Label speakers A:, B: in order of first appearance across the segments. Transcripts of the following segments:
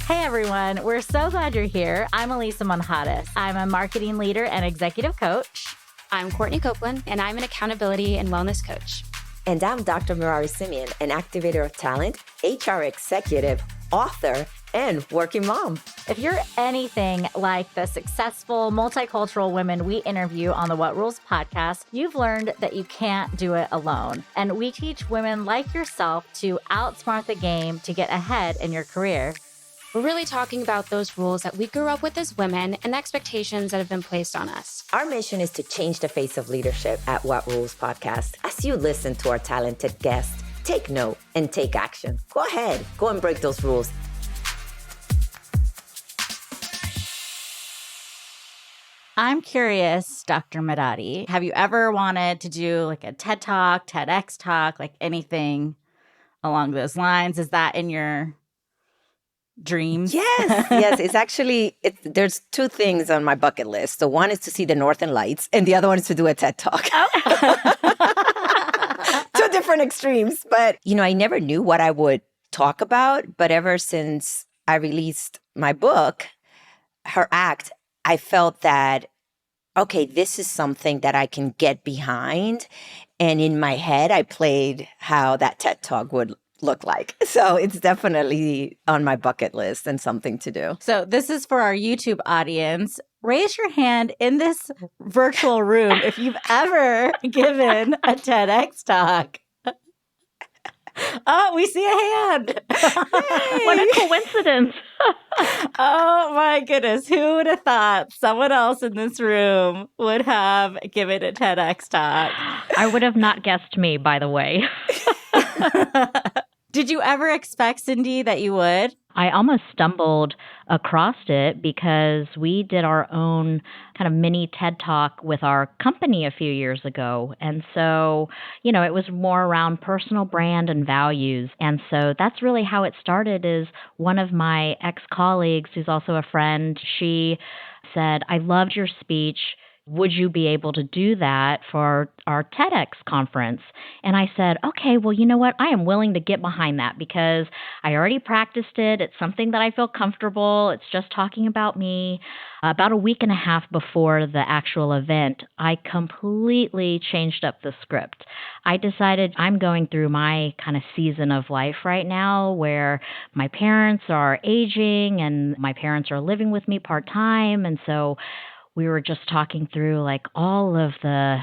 A: Hey everyone, we're so glad you're here. I'm Elisa Monjadas. I'm a marketing leader and executive coach.
B: I'm Courtney Copeland, and I'm an accountability and wellness coach.
C: And I'm Dr. Mirari Simeon, an activator of talent, HR executive, author, and working mom.
A: If you're anything like the successful multicultural women we interview on the What Rules podcast, you've learned that you can't do it alone. And we teach women like yourself to outsmart the game to get ahead in your career.
B: We're really talking about those rules that we grew up with as women and the expectations that have been placed on us.
C: Our mission is to change the face of leadership at What Rules podcast. As you listen to our talented guests, take note and take action. Go ahead, go and break those rules.
A: I'm curious, Dr. Madadi, have you ever wanted to do like a TED Talk, TEDx talk, like anything along those lines? Is that in your dreams?
C: Yes. It's actually, there's two things on my bucket list. So one is to see the Northern Lights, and the other one is to do a TED Talk. Two different extremes. But, I never knew what I would talk about. But ever since I released my book, Her Act, I felt that, okay, this is something that I can get behind. And in my head, I played how that TED Talk would look like. So it's definitely on my bucket list and something to do.
A: So this is for our YouTube audience. Raise your hand in this virtual room if you've ever given a TEDx talk. Oh, we see a hand.
D: What a coincidence.
A: Oh my goodness. Who would have thought someone else in this room would have given a TEDx talk?
D: I would have not guessed me, by the way.
A: Did you ever expect, Cindy, that you would?
D: I almost stumbled across it because we did our own kind of mini TED Talk with our company a few years ago. And so, it was more around personal brand and values. And so that's really how it started. Is one of my ex-colleagues, who's also a friend, she said, "I loved your speech. Would you be able to do that for our TEDx conference?" And I said, okay, well, you know what? I am willing to get behind that because I already practiced it. It's something that I feel comfortable. It's just talking about me. About a week and a half before the actual event, I completely changed up the script. I decided I'm going through my kind of season of life right now where my parents are aging and my parents are living with me part-time. And so we were just talking through like all of the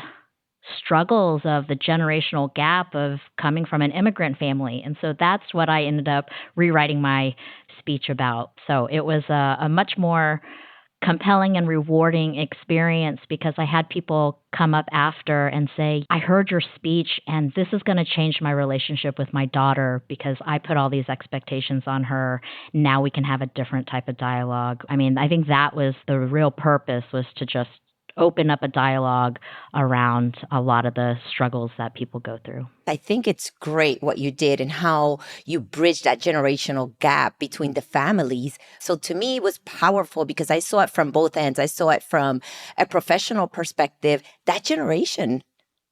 D: struggles of the generational gap of coming from an immigrant family. And so that's what I ended up rewriting my speech about. So it was a much more compelling and rewarding experience because I had people come up after and say, I heard your speech and this is going to change my relationship with my daughter because I put all these expectations on her. Now we can have a different type of dialogue. I mean, I think that was the real purpose, was to just open up a dialogue around a lot of the struggles that people go through.
C: I think it's great what you did and how you bridged that generational gap between the families. So to me, it was powerful because I saw it from both ends. I saw it from a professional perspective. That generation,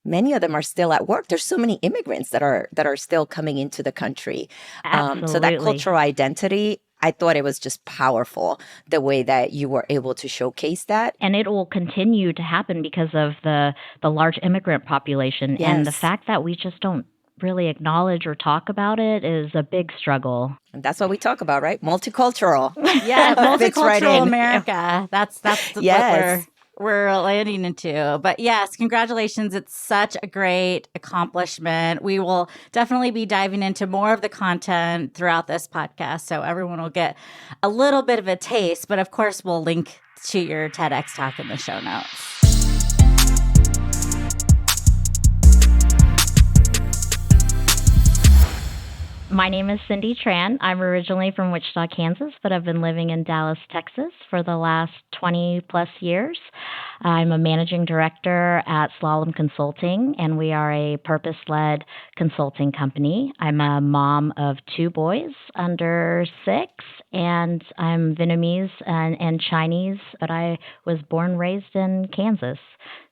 C: many of them are still at work. There's so many immigrants that are still coming into the country. So that cultural identity, I thought it was just powerful the way that you were able to showcase that.
D: And it will continue to happen because of the large immigrant population.
C: Yes.
D: And the fact that we just don't really acknowledge or talk about it is a big struggle.
C: And that's what we talk about, right? Multicultural.
A: Yeah,
C: Fits right
A: multicultural
C: in.
A: America. That's
C: Yes.
A: what we're landing into. But yes, congratulations. It's such a great accomplishment. We will definitely be diving into more of the content throughout this podcast, so everyone will get a little bit of a taste. But of course, we'll link to your TEDx talk in the show notes.
D: My name is Cindy Tran. I'm originally from Wichita, Kansas, but I've been living in Dallas, Texas for the last 20 plus years. I'm a managing director at Slalom Consulting, and we are a purpose-led consulting company. I'm a mom of 2 boys under 6, and I'm Vietnamese and Chinese, but I was born and raised in Kansas.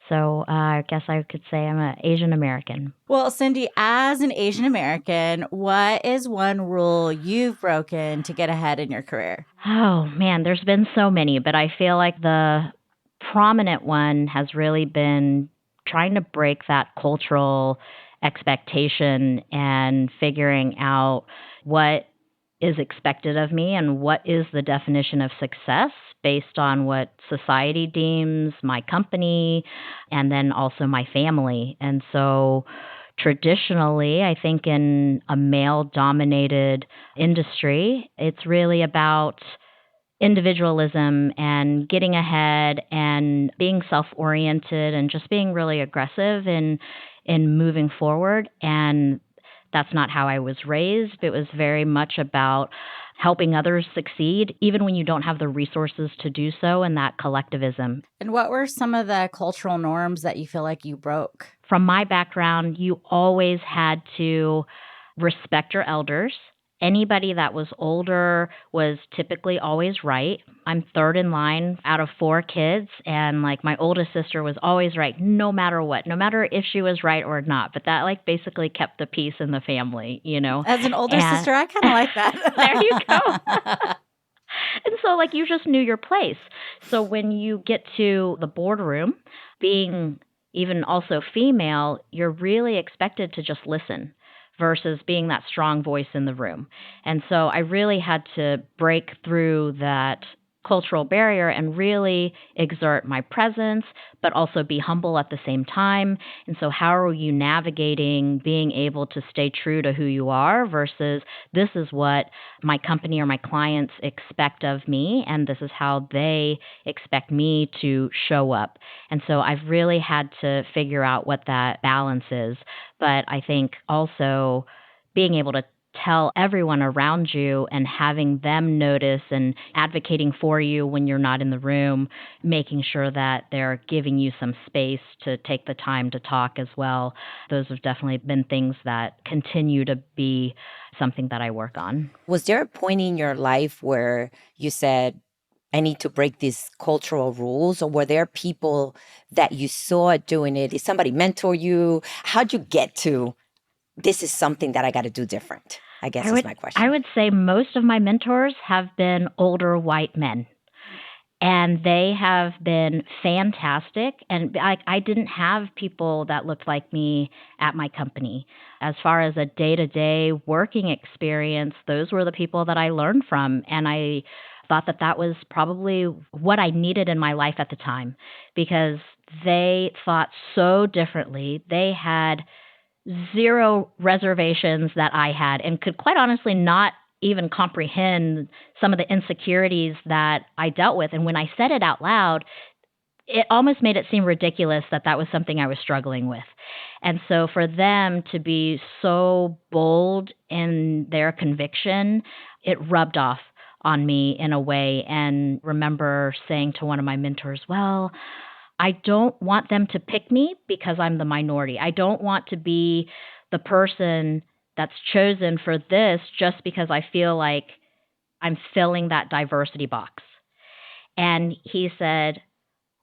D: So I guess I could say I'm an Asian American.
A: Well, Cindy, as an Asian American, what is one rule you've broken to get ahead in your career?
D: Oh, man, there's been so many, but I feel like the prominent one has really been trying to break that cultural expectation and figuring out what is expected of me and what is the definition of success based on what society deems my company and then also my family. And so traditionally, I think in a male dominated industry, it's really about individualism and getting ahead and being self-oriented and just being really aggressive in moving forward. And that's not how I was raised. It was very much about helping others succeed, even when you don't have the resources to do so, and that collectivism.
A: And what were some of the cultural norms that you feel like you broke?
D: From my background, you always had to respect your elders. Anybody that was older was typically always right. I'm third in line out of 4 kids, and like my oldest sister was always right no matter what, no matter if she was right or not. But that like basically kept the peace in the family, you know.
A: As an older
D: And
A: sister, I kind of like that.
D: there you go. And so, like, you just knew your place. So when you get to the boardroom, being even also female, you're really expected to just listen versus being that strong voice in the room. And so I really had to break through that cultural barrier and really exert my presence, but also be humble at the same time. And so how are you navigating being able to stay true to who you are versus this is what my company or my clients expect of me, and this is how they expect me to show up. And so I've really had to figure out what that balance is. But I think also being able to tell everyone around you and having them notice and advocating for you when you're not in the room, making sure that they're giving you some space to take the time to talk as well. Those have definitely been things that continue to be something that I work on.
C: Was there a point in your life where you said, I need to break these cultural rules? Or were there people that you saw doing it? Did somebody mentor you? How'd you get to, this is something that I got to do different? I guess is my question.
D: I would say most of my mentors have been older white men. And they have been fantastic. And I didn't have people that looked like me at my company. As far as a day-to-day working experience, those were the people that I learned from. And I thought that that was probably what I needed in my life at the time because they thought so differently. They had zero reservations that I had and could quite honestly not even comprehend some of the insecurities that I dealt with. And when I said it out loud, it almost made it seem ridiculous that that was something I was struggling with. And so for them to be so bold in their conviction, it rubbed off on me in a way. And remember saying to one of my mentors, well, I don't want them to pick me because I'm the minority. I don't want to be the person that's chosen for this just because I feel like I'm filling that diversity box. And he said,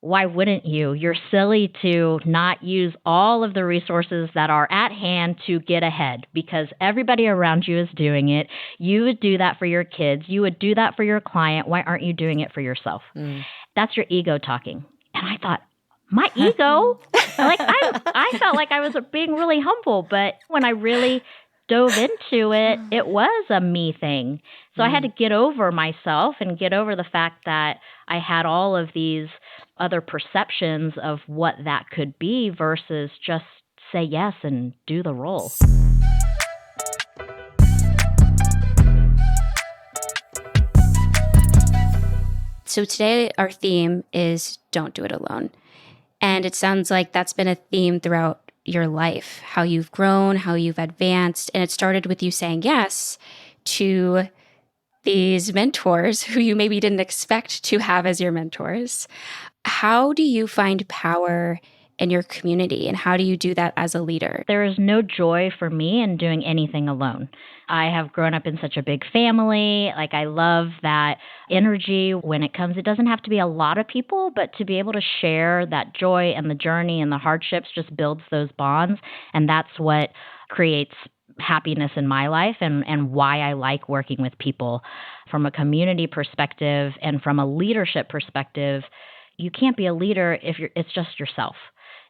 D: why wouldn't you? You're silly to not use all of the resources that are at hand to get ahead because everybody around you is doing it. You would do that for your kids. You would do that for your client. Why aren't you doing it for yourself? That's your ego talking. And I thought, my ego? Like I felt like I was being really humble, but when I really dove into it, it was a me thing. So I had to get over myself and get over the fact that I had all of these other perceptions of what that could be versus just say yes and do the role.
B: So today our theme is don't do it alone. And it sounds like that's been a theme throughout your life, how you've grown, how you've advanced. And it started with you saying yes to these mentors who you maybe didn't expect to have as your mentors. How do you find power in your community? And how do you do that as a leader?
D: There is no joy for me in doing anything alone. I have grown up in such a big family. Like, I love that energy when it comes. It doesn't have to be a lot of people, but to be able to share that joy and the journey and the hardships just builds those bonds. And that's what creates happiness in my life, and why I like working with people. From a community perspective and from a leadership perspective, you can't be a leader if it's just yourself.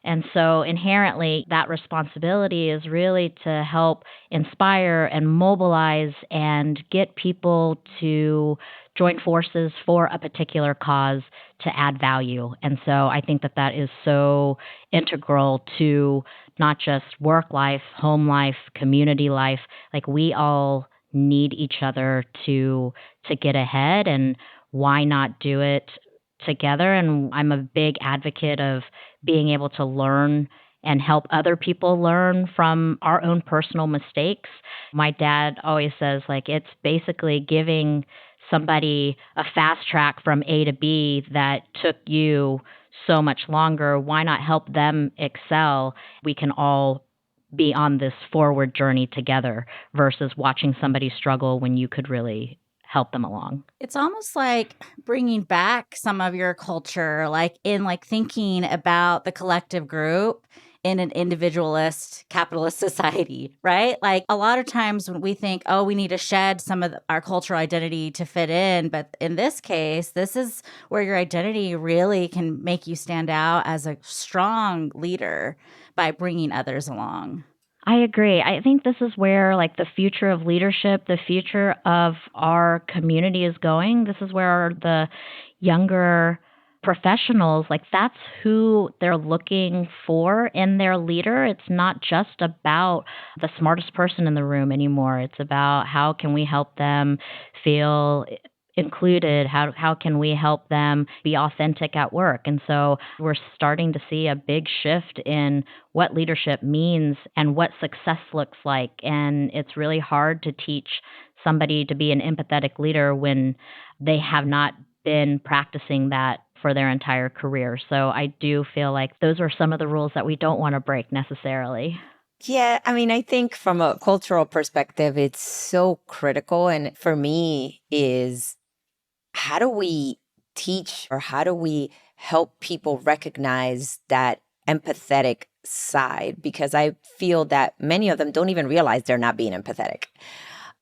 D: And so inherently, that responsibility is really to help inspire and mobilize and get people to join forces for a particular cause to add value. And so I think that that is so integral to not just work life, home life, community life. Like, we all need each other to get ahead, and why not do it together? And I'm a big advocate of being able to learn and help other people learn from our own personal mistakes. My dad always says, like, it's basically giving somebody a fast track from A to B that took you so much longer. Why not help them excel? We can all be on this forward journey together versus watching somebody struggle when you could really help them along.
A: It's almost like bringing back some of your culture, like in like thinking about the collective group in an individualist capitalist society, right? Like, a lot of times when we think, oh, we need to shed some of our cultural identity to fit in. But in this case, this is where your identity really can make you stand out as a strong leader by bringing others along.
D: I agree. I think this is where, like, the future of leadership, the future of our community is going. This is where the younger professionals, like, that's who they're looking for in their leader. It's not just about the smartest person in the room anymore. It's about how can we help them feel included? How can we help them be authentic at work? And so we're starting to see a big shift in what leadership means and what success looks like. And it's really hard to teach somebody to be an empathetic leader when they have not been practicing that for their entire career. So I do feel like those are some of the rules that we don't want to break necessarily.
C: Yeah, I mean, I think from a cultural perspective, it's so critical. And for me is, how do we teach, or how do we help people recognize that empathetic side? Because I feel that many of them don't even realize they're not being empathetic.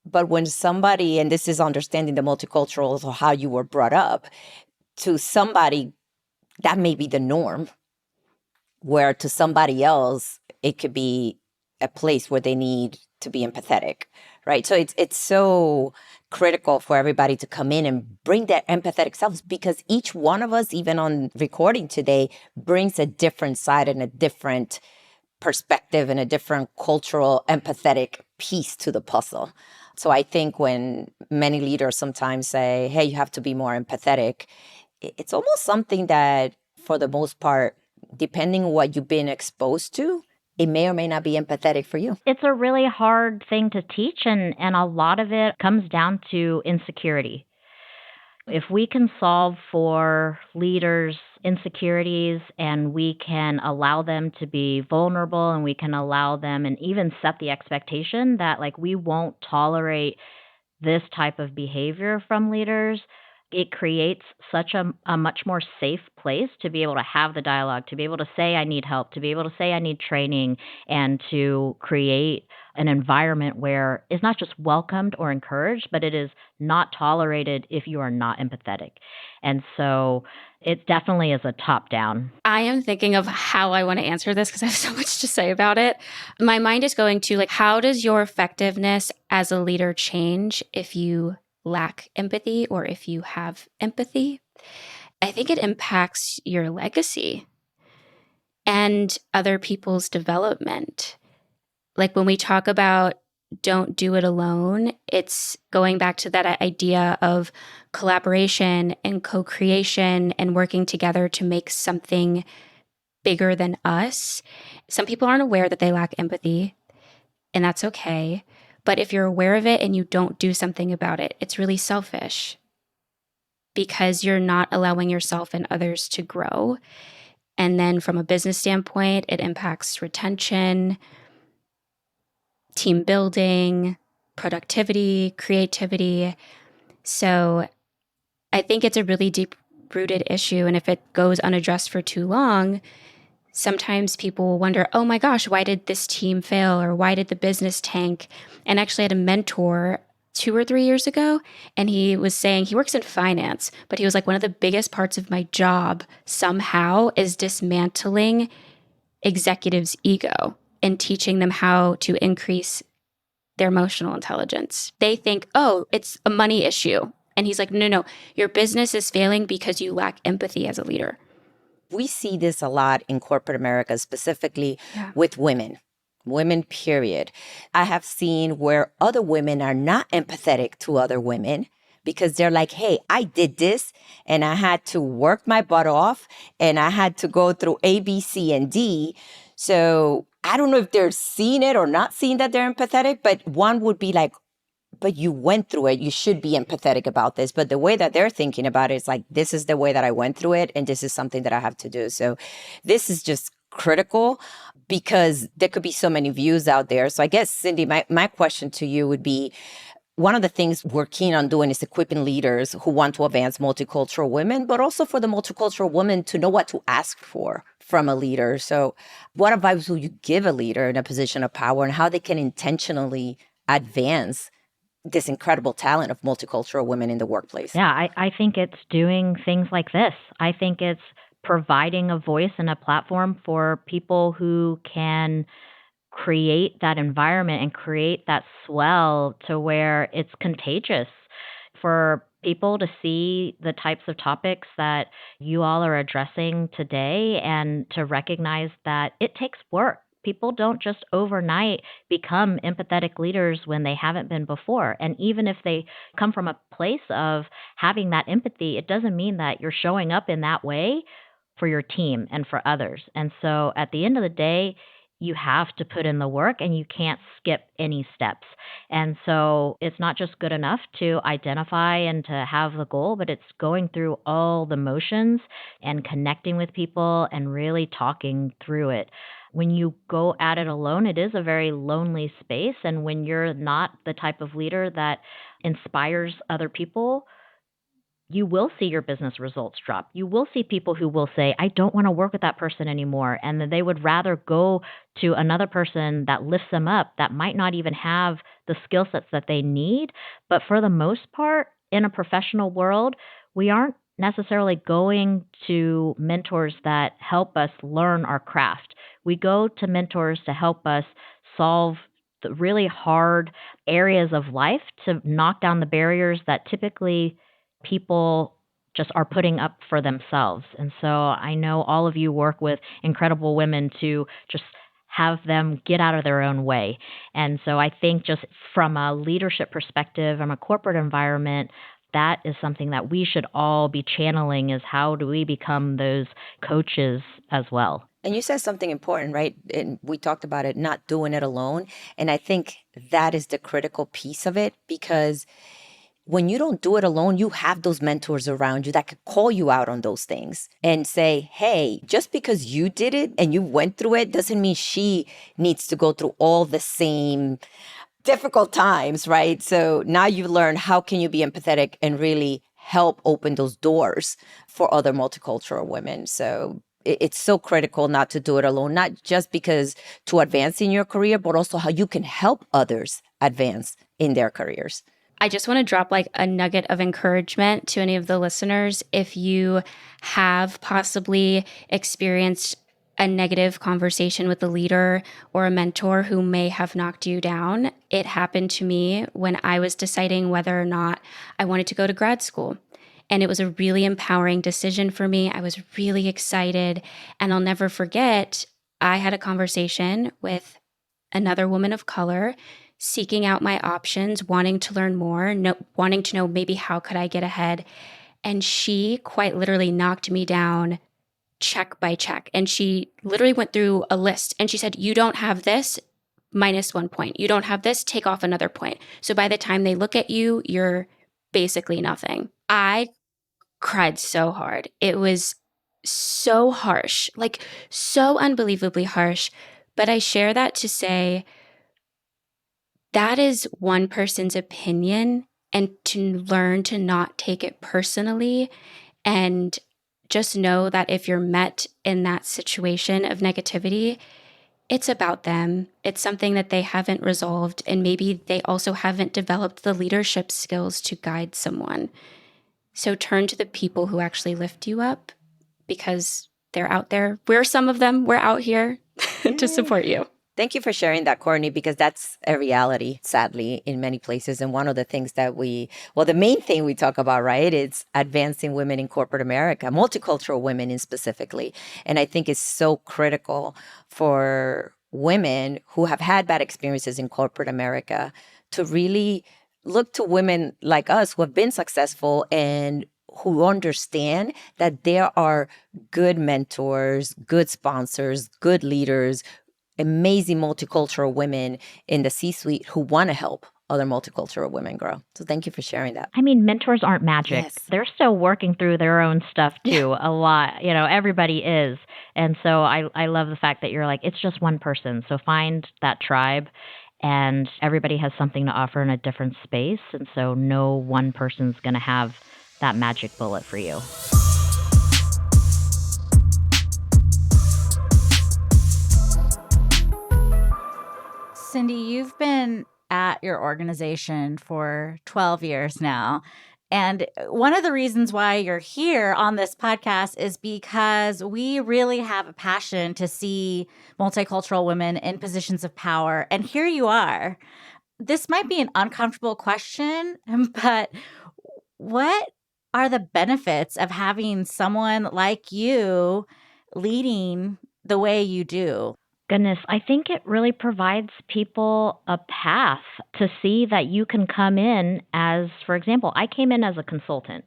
C: But when somebody, and this is understanding the multicultural or how you were brought up, to somebody, that may be the norm, where to somebody else, it could be a place where they need to be empathetic, right? So it's so critical for everybody to come in and bring their empathetic selves, because each one of us, even on recording today, brings a different side and a different perspective and a different cultural empathetic piece to the puzzle. So I think when many leaders sometimes say, hey, you have to be more empathetic, it's almost something that, for the most part, depending on what you've been exposed to, it may or may not be empathetic for you.
D: It's a really hard thing to teach, and a lot of it comes down to insecurity. If we can solve for leaders' insecurities, and we can allow them to be vulnerable, and we can allow them and even set the expectation that, like, we won't tolerate this type of behavior from leaders, it creates such a much more safe place to be able to have the dialogue, to be able to say, I need help, to be able to say, I need training, and to create an environment where it's not just welcomed or encouraged, but it is not tolerated if you are not empathetic. And so it definitely is a top down.
B: I am thinking of how I want to answer this because I have so much to say about it. My mind is going to, like, how does your effectiveness as a leader change if you lack empathy or if you have empathy? I think it impacts your legacy and other people's development. Like, when we talk about don't do it alone, it's going back to that idea of collaboration and co-creation and working together to make something bigger than us. Some people aren't aware that they lack empathy, and that's okay. But if you're aware of it and you don't do something about it, it's really selfish, because you're not allowing yourself and others to grow. And then from a business standpoint, it impacts retention, team building, productivity, creativity. So I think it's a really deep rooted issue. And if it goes unaddressed for too long, sometimes people will wonder, oh my gosh, why did this team fail? Or why did the business tank? And actually, I had a mentor 2 or 3 years ago, and he was saying he works in finance, but he was like, one of the biggest parts of my job somehow is dismantling executives' ego and teaching them how to increase their emotional intelligence. They think, oh, it's a money issue. And he's like, no, no, your business is failing because you lack empathy as a leader.
C: We see this a lot in corporate America, specifically with women, period. I have seen where other women are not empathetic to other women because they're like, hey, I did this and I had to work my butt off and I had to go through A, B, C, and D. So I don't know if they're seeing it or not seeing that they're empathetic, but one would be like, but you went through it. You should be empathetic about this. But the way that they're thinking about it is like, this is the way that I went through it. And this is something that I have to do. So this is just critical because there could be so many views out there. So I guess, Cindy, my question to you would be, one of the things we're keen on doing is equipping leaders who want to advance multicultural women, but also for the multicultural women to know what to ask for from a leader. So what advice will you give a leader in a position of power and how they can intentionally advance this incredible talent of multicultural women in the workplace?
D: Yeah, I think it's doing things like this. I think it's providing a voice and a platform for people who can create that environment and create that swell to where it's contagious for people to see the types of topics that you all are addressing today and to recognize that it takes work. People don't just overnight become empathetic leaders when they haven't been before. And even if they come from a place of having that empathy, it doesn't mean that you're showing up in that way for your team and for others. And so at the end of the day, you have to put in the work and you can't skip any steps. And so it's not just good enough to identify and to have the goal, but it's going through all the motions and connecting with people and really talking through it. When you go at it alone, it is a very lonely space. And when you're not the type of leader that inspires other people, you will see your business results drop. You will see people who will say, I don't want to work with that person anymore. And then they would rather go to another person that lifts them up, that might not even have the skill sets that they need. But for the most part, in a professional world, we aren't necessarily going to mentors that help us learn our craft. We go to mentors to help us solve the really hard areas of life, to knock down the barriers that typically people just are putting up for themselves. And so I know all of you work with incredible women to just have them get out of their own way. And so I think just from a leadership perspective, from a corporate environment, that is something that we should all be channeling, is how do we become those coaches as well?
C: And you said something important, right? And we talked about it, not doing it alone. And I think that is the critical piece of it, because when you don't do it alone, you have those mentors around you that could call you out on those things and say, hey, just because you did it and you went through it doesn't mean she needs to go through all the same difficult times, right? So now you learn how can you be empathetic and really help open those doors for other multicultural women. So it's so critical not to do it alone, not just because to advance in your career, but also how you can help others advance in their careers.
B: I just want to drop like a nugget of encouragement to any of the listeners. If you have possibly experienced a negative conversation with a leader or a mentor who may have knocked you down, it happened to me when I was deciding whether or not I wanted to go to grad school. And it was a really empowering decision for me. I was really excited. And I'll never forget, I had a conversation with another woman of color, seeking out my options, wanting to learn more, wanting to know maybe how could I get ahead. And she quite literally knocked me down check by check. And she literally went through a list and she said, you don't have this, -1 point. You don't have this, take off another point. So by the time they look at you, you're basically nothing. I cried so hard. It was so harsh, like so unbelievably harsh. But I share that to say that is one person's opinion, and to learn to not take it personally, and just know that if you're met in that situation of negativity, it's about them. It's something that they haven't resolved, and maybe they also haven't developed the leadership skills to guide someone. So turn to the people who actually lift you up, because they're out there. We're some of them. We're out here to support you.
C: Thank you for sharing that, Courtney, because that's a reality, sadly, in many places. And one of the things that the main thing we talk about, right, is advancing women in corporate America, multicultural women in specifically. And I think it's so critical for women who have had bad experiences in corporate America to really look to women like us who have been successful and who understand that there are good mentors, good sponsors, good leaders, amazing multicultural women in the C-suite who want to help other multicultural women grow. So thank you for sharing that.
D: I mean, mentors aren't magic.
C: Yes.
D: They're still working through their own stuff too, a lot. Everybody is. And so I love the fact that you're like, it's just one person. So find that tribe, and everybody has something to offer in a different space. And so no one person's going to have that magic bullet for you.
A: Cindy, you've been at your organization for 12 years now. And one of the reasons why you're here on this podcast is because we really have a passion to see multicultural women in positions of power. And here you are. This might be an uncomfortable question, but what are the benefits of having someone like you leading the way you do?
D: Goodness, I think it really provides people a path to see that you can come in as, for example, I came in as a consultant.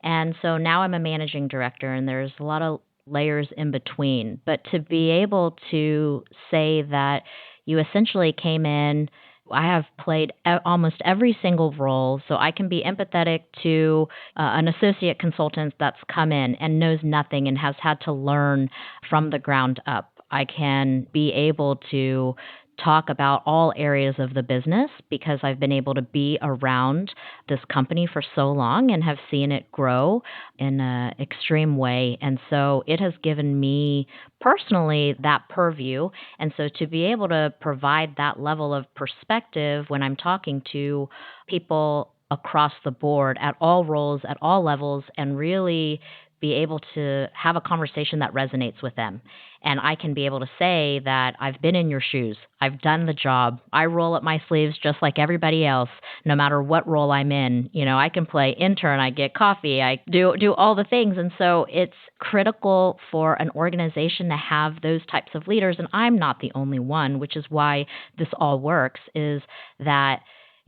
D: And so now I'm a managing director, and there's a lot of layers in between. But to be able to say that you essentially came in, I have played almost every single role. So I can be empathetic to an associate consultant that's come in and knows nothing and has had to learn from the ground up. I can be able to talk about all areas of the business because I've been able to be around this company for so long and have seen it grow in an extreme way. And so it has given me personally that purview. And so to be able to provide that level of perspective when I'm talking to people across the board at all roles, at all levels, and really be able to have a conversation that resonates with them. And I can be able to say that I've been in your shoes. I've done the job. I roll up my sleeves just like everybody else, no matter what role I'm in. I can play intern, I get coffee, I do all the things. And so it's critical for an organization to have those types of leaders. And I'm not the only one, which is why this all works, is that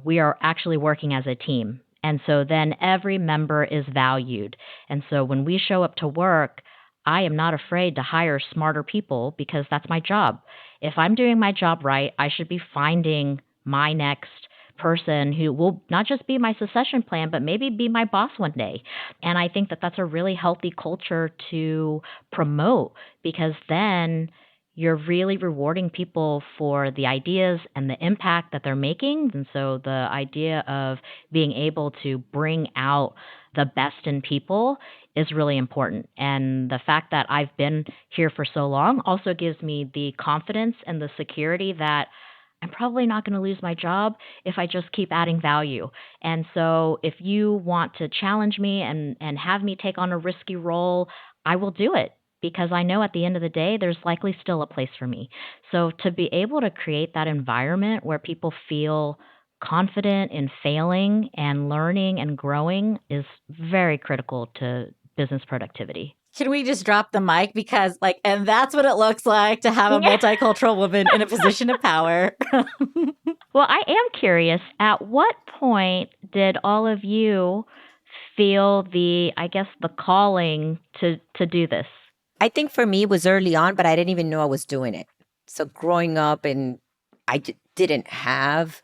D: we are actually working as a team. And so then every member is valued. And so when we show up to work, I am not afraid to hire smarter people because that's my job. If I'm doing my job right, I should be finding my next person who will not just be my succession plan, but maybe be my boss one day. And I think that that's a really healthy culture to promote, because then you're really rewarding people for the ideas and the impact that they're making. And so the idea of being able to bring out the best in people is really important. And the fact that I've been here for so long also gives me the confidence and the security that I'm probably not going to lose my job if I just keep adding value. And so if you want to challenge me and have me take on a risky role, I will do it, because I know at the end of the day, there's likely still a place for me. So to be able to create that environment where people feel confident in failing and learning and growing is very critical to business productivity.
A: Can we just drop the mic? Because and that's what it looks like to have a multicultural woman in a position of power.
D: Well, I am curious, at what point did all of you feel the calling to do this?
C: I think for me, it was early on, but I didn't even know I was doing it. So growing up, and didn't have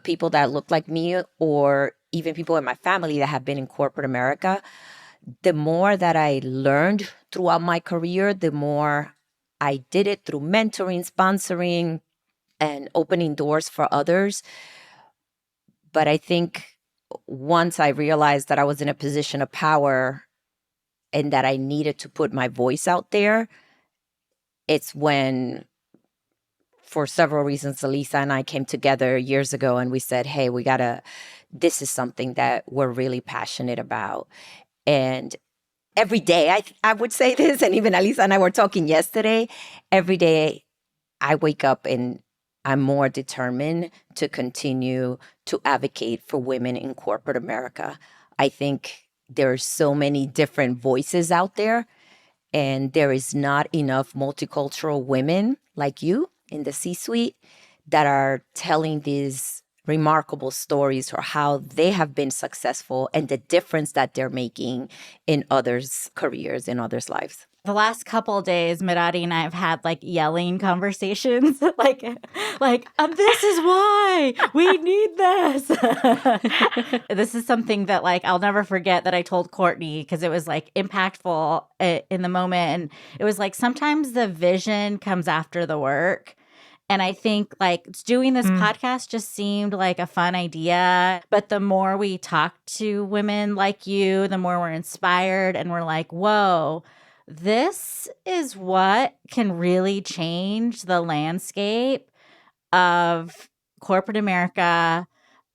C: people that looked like me, or even people in my family that have been in corporate America. The more that I learned throughout my career, the more I did it through mentoring, sponsoring, and opening doors for others. But I think once I realized that I was in a position of power and that I needed to put my voice out there, it's when, for several reasons, Elisa and I came together years ago and we said, hey, this is something that we're really passionate about. And every day, I would say this, and even Elisa and I were talking yesterday, every day I wake up and I'm more determined to continue to advocate for women in corporate America. I think there are so many different voices out there, and there is not enough multicultural women like you in the C-suite that are telling these remarkable stories for how they have been successful and the difference that they're making in others' careers, in others' lives.
A: The last couple of days, Mirati and I have had like yelling conversations, this is why we need this. This is something that like I'll never forget that I told Courtney because it was like impactful in the moment. And it was like sometimes the vision comes after the work. And I think like doing this podcast just seemed like a fun idea. But the more we talk to women like you, the more we're inspired and we're like, whoa, this is what can really change the landscape of corporate America,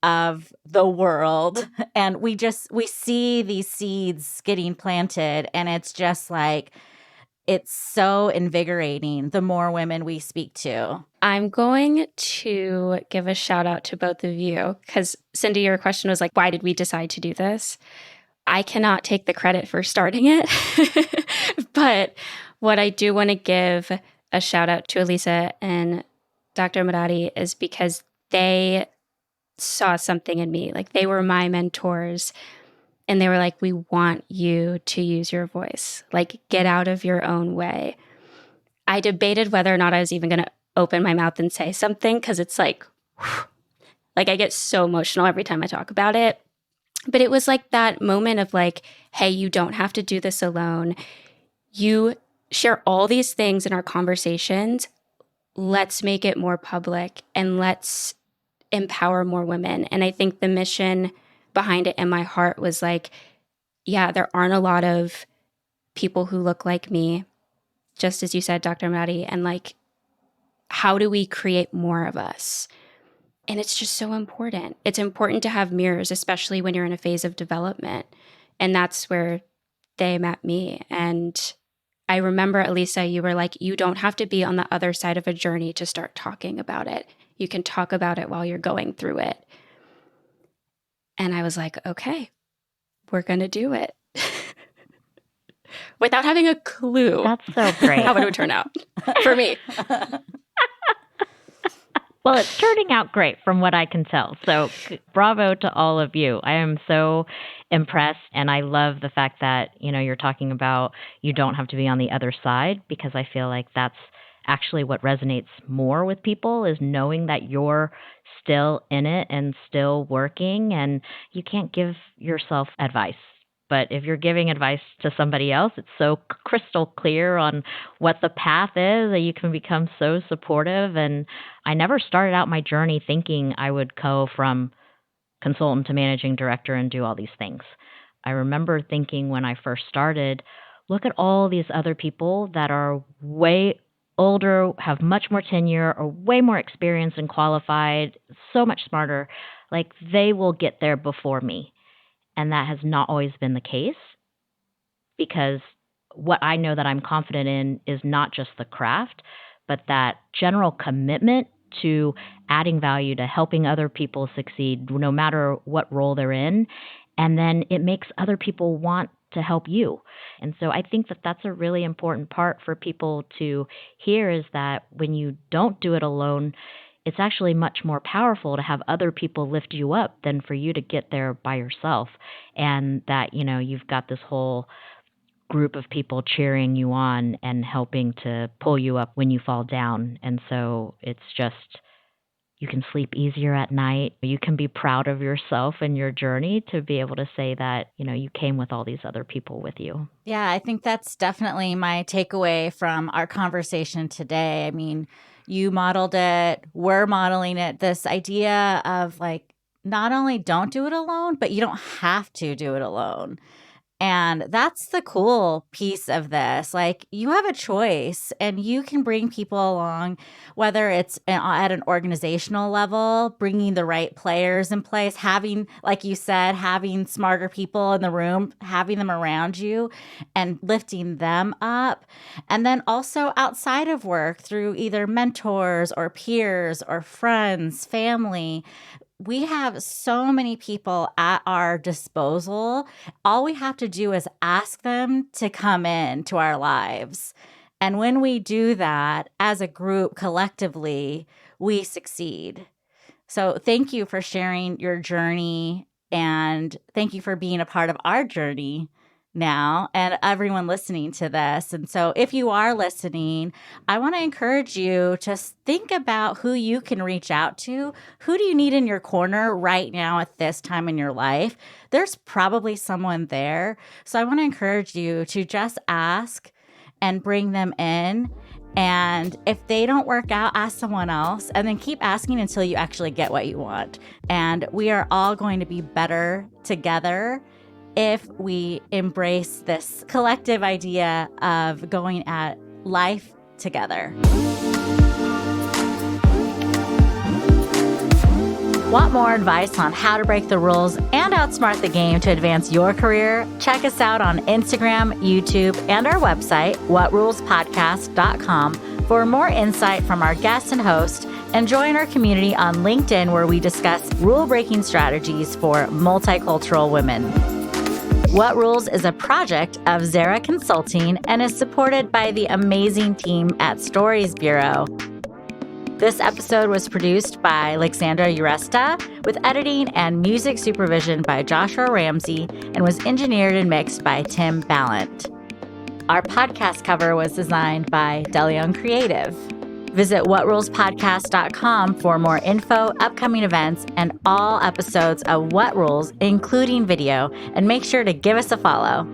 A: of the world. And we see these seeds getting planted, and it's just like, it's so invigorating the more women we speak to.
B: I'm going to give a shout out to both of you because, Cindy, your question was like, why did we decide to do this? I cannot take the credit for starting it. But what I do want to give a shout out to Elisa and Dr. Mirati is because they saw something in me. Like, they were my mentors. And they were like, we want you to use your voice. Like, get out of your own way. I debated whether or not I was even going to open my mouth and say something because it's like I get so emotional every time I talk about it. But it was like that moment of like, hey, you don't have to do this alone. You share all these things in our conversations. Let's make it more public and let's empower more women. And I think the mission behind it in my heart was like, yeah, there aren't a lot of people who look like me, just as you said, Dr. Mirati, and like, how do we create more of us? And it's just so important. It's important to have mirrors, especially when you're in a phase of development. And that's where they met me. And I remember, Elisa, you were like, you don't have to be on the other side of a journey to start talking about it. You can talk about it while you're going through it. And I was like, okay, we're going to do it. Without having a clue.
D: That's so great.
B: How it would turn out for me.
D: Well, it's turning out great from what I can tell. So bravo to all of you. I am so impressed. And I love the fact that, you're talking about you don't have to be on the other side, because I feel like that's actually what resonates more with people, is knowing that you're still in it and still working, and you can't give yourself advice. But if you're giving advice to somebody else, it's so crystal clear on what the path is that you can become so supportive. And I never started out my journey thinking I would go from consultant to managing director and do all these things. I remember thinking when I first started, look at all these other people that are way older, have much more tenure, or way more experience and qualified, so much smarter. Like, they will get there before me. And that has not always been the case, because what I know that I'm confident in is not just the craft, but that general commitment to adding value, to helping other people succeed, no matter what role they're in. And then it makes other people want to help you. And so I think that that's a really important part for people to hear, is that when you don't do it alone, it's actually much more powerful to have other people lift you up than for you to get there by yourself. And that, you've got this whole group of people cheering you on and helping to pull you up when you fall down. And so it's just, you can sleep easier at night. You can be proud of yourself and your journey to be able to say that, you came with all these other people with you.
A: Yeah, I think that's definitely my takeaway from our conversation today. I mean, you modeled it, we're modeling it, this idea of like, not only don't do it alone, but you don't have to do it alone. And that's the cool piece of this. Like, you have a choice and you can bring people along, whether it's at an organizational level, bringing the right players in place, having, like you said, having smarter people in the room, having them around you and lifting them up. And then also outside of work through either mentors or peers or friends, family. We have so many people at our disposal. All we have to do is ask them to come into our lives. And when we do that as a group collectively, we succeed. So thank you for sharing your journey, and thank you for being a part of our journey now and everyone listening to this. And so if you are listening, I want to encourage you to think about who you can reach out to. Who do you need in your corner right now at this time in your life? There's probably someone there. So I want to encourage you to just ask and bring them in. And if they don't work out, ask someone else, and then keep asking until you actually get what you want. And we are all going to be better together if we embrace this collective idea of going at life together. Want more advice on how to break the rules and outsmart the game to advance your career? Check us out on Instagram, YouTube, and our website, whatrulespodcast.com, for more insight from our guests and host, and join our community on LinkedIn, where we discuss rule-breaking strategies for multicultural women. What Rules is a project of Zara Consulting and is supported by the amazing team at Stories Bureau. This episode was produced by Alexandra Uresta with editing and music supervision by Joshua Ramsey and was engineered and mixed by Tim Ballant. Our podcast cover was designed by DeLeon Creative. Visit whatrulespodcast.com for more info, upcoming events, and all episodes of What Rules, including video, and make sure to give us a follow.